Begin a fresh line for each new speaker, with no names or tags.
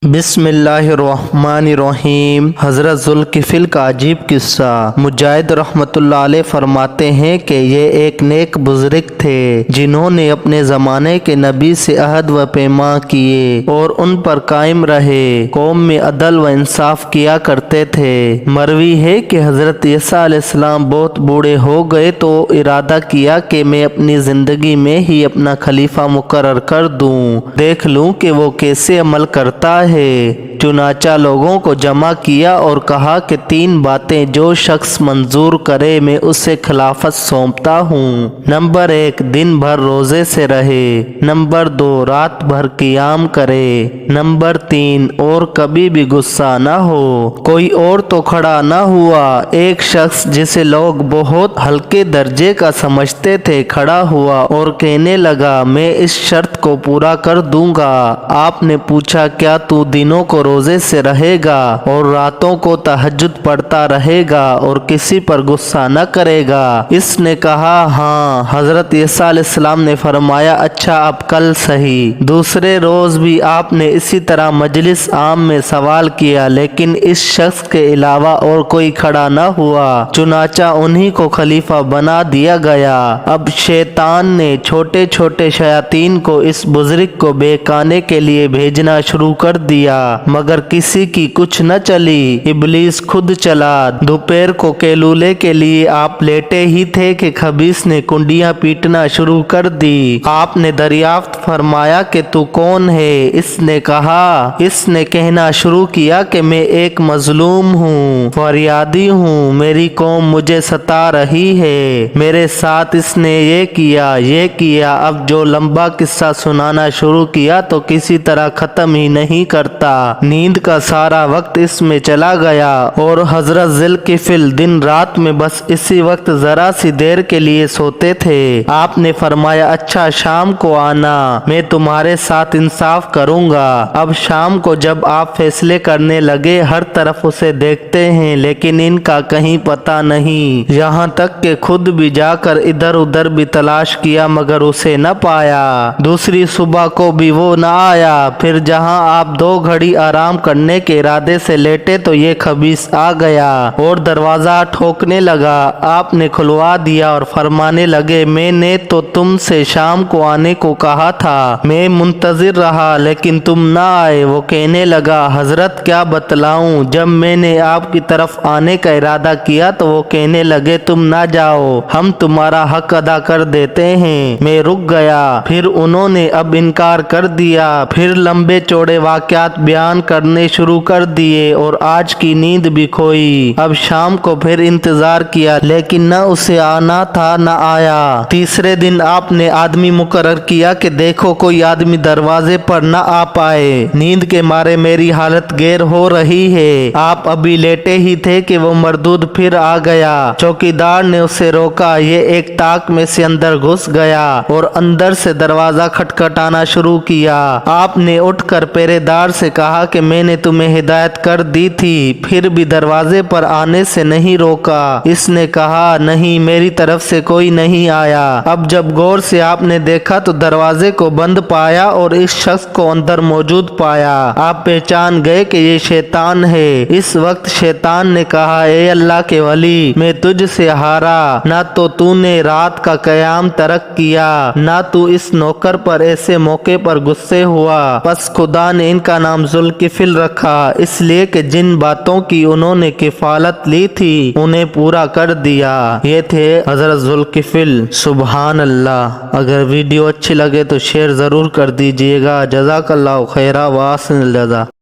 بسم اللہ الرحمن الرحیم۔ حضرت ذوالکفل کا عجیب قصہ۔ مجاہد رحمۃ اللہ علیہ فرماتے ہیں کہ یہ ایک نیک بزرگ تھے جنہوں نے اپنے زمانے کے نبی سے عہد و پیمان کیے اور ان پر قائم رہے، قوم میں عدل و انصاف کیا کرتے تھے۔ مروی ہے کہ حضرت عیسیٰ علیہ السلام بہت بوڑھے ہو گئے تو ارادہ کیا کہ میں اپنی زندگی میں ہی اپنا خلیفہ مقرر کر دوں، دیکھ لوں کہ وہ کیسے عمل کرتا ہے۔ چنانچہ لوگوں کو جمع کیا اور کہا کہ 3 باتیں جو شخص منظور کرے میں اسے خلافت سونپتا ہوں۔ نمبر 1، دن بھر روزے سے رہے۔ نمبر 2، رات بھر قیام کرے۔ نمبر 3، اور کبھی بھی غصہ نہ ہو۔ کوئی اور تو کھڑا نہ ہوا۔ ایک شخص جسے لوگ بہت ہلکے درجے کا سمجھتے تھے کھڑا ہوا اور کہنے لگا، میں اس شرط کو پورا کر دوں گا۔ آپ نے پوچھا، کیا تو دنوں کو روزے سے رہے گا اور راتوں کو تہجد پڑھتا رہے گا اور کسی پر غصہ نہ کرے گا؟ اس نے کہا، ہاں۔ حضرت عیسیٰ علیہ السلام نے فرمایا، اچھا اب کل صحیح۔ دوسرے روز بھی آپ نے اسی طرح مجلس عام میں سوال کیا، لیکن اس شخص کے علاوہ اور کوئی کھڑا نہ ہوا، چنانچہ انہی کو خلیفہ بنا دیا گیا۔ اب شیطان نے چھوٹے چھوٹے شیاطین کو اس بزرگ کو بہکانے کے لیے بھیجنا شروع کر دیا، مگر کسی کی کچھ نہ چلی۔ ابلیس خود چلا۔ دوپہر کو قیلولے کے لیے آپ لیٹے ہی تھے کہ خبیث نے کنڈیاں پیٹنا شروع کر دی۔ آپ نے دریافت فرمایا کہ تو کون ہے؟ اس نے کہا، اس نے کہنا شروع کیا کہ میں ایک مظلوم ہوں، فریادی ہوں، میری قوم مجھے ستا رہی ہے، میرے ساتھ اس نے یہ کیا۔ اب جو لمبا قصہ سنانا شروع کیا تو کسی طرح ختم ہی نہیں کرتا۔ نیند کا سارا وقت اس میں چلا گیا اور حضرت ذوالکفل دن رات میں بس اسی وقت ذرا سی دیر کے لیے سوتے تھے۔ آپ نے فرمایا، اچھا شام کو آنا، میں تمہارے ساتھ انصاف کروں گا۔ اب شام کو جب آپ فیصلے کرنے لگے، ہر طرف اسے دیکھتے ہیں لیکن ان کا کہیں پتہ نہیں، یہاں تک کہ خود بھی جا کر ادھر ادھر بھی تلاش کیا مگر اسے نہ پایا۔ دوسری صبح کو بھی وہ نہ آیا۔ پھر جہاں آپ 2 گھڑی آرام کرنے کے ارادے سے لیٹے تو یہ خبیث آ گیا اور دروازہ ٹھوکنے لگا۔ آپ نے کھلوا دیا اور فرمانے لگے، میں نے تو تم سے شام کو آنے کو کہا تھا، میں منتظر رہا لیکن تم نہ آئے۔ وہ کہنے لگا، حضرت کیا بتلاؤں، جب میں نے آپ کی طرف آنے کا ارادہ کیا تو وہ کہنے لگے، تم نہ جاؤ، ہم تمہارا حق ادا کر دیتے ہیں۔ میں رک گیا۔ پھر انہوں نے اب انکار کر دیا۔ پھر لمبے چوڑے واقعات بیان کرنے شروع کر دیے اور آج کی نیند بھی کھوئی۔ اب شام کو پھر انتظار کیا لیکن نہ اسے آنا تھا نہ آیا۔ تیسرے دن آپ نے آدمی مقرر کیا کہ دیکھو کوئی آدمی دروازے پر نہ آ پائے، نیند کے مارے میری حالت گیر ہو رہی ہے۔ آپ ابھی لیٹے ہی تھے کہ وہ مردود پھر آ گیا۔ چوکیدار نے اسے روکا، یہ ایک طاق میں سے اندر گھس گیا اور اندر سے دروازہ کھٹکھٹانا شروع کیا۔ آپ نے اٹھ کر پہرے دار سے کہا کہ میں نے تمہیں ہدایت کر دی تھی، پھر بھی دروازے پر آنے سے نہیں روکا۔ اس نے کہا، نہیں، میری طرف سے کوئی نہیں آیا۔ اب جب غور سے آپ نے دیکھا تو دروازے کو بند پایا اور اس شخص کو اندر موجود پایا۔ آپ پہچان گئے کہ یہ شیطان ہے۔ اس وقت شیطان نے کہا، اے اللہ کے ولی، میں تجھ سے ہارا، نہ تو نے رات کا قیام ترک کیا، نہ تو اس نوکر پر ایسے موقع پر غصے ہوا، بس خدا نے ان کا نام ذوالکفل رکھا اس لیے کہ جن باتوں کی انہوں نے کفالت لی تھی انہیں پورا کر دیا۔ یہ تھے حضرت ذوالکفل۔ سبحان اللہ۔ اگر ویڈیو اچھی لگے تو شیئر ضرور کر دیجئے گا۔ جزاک اللہ خیرا و احسن الجزا۔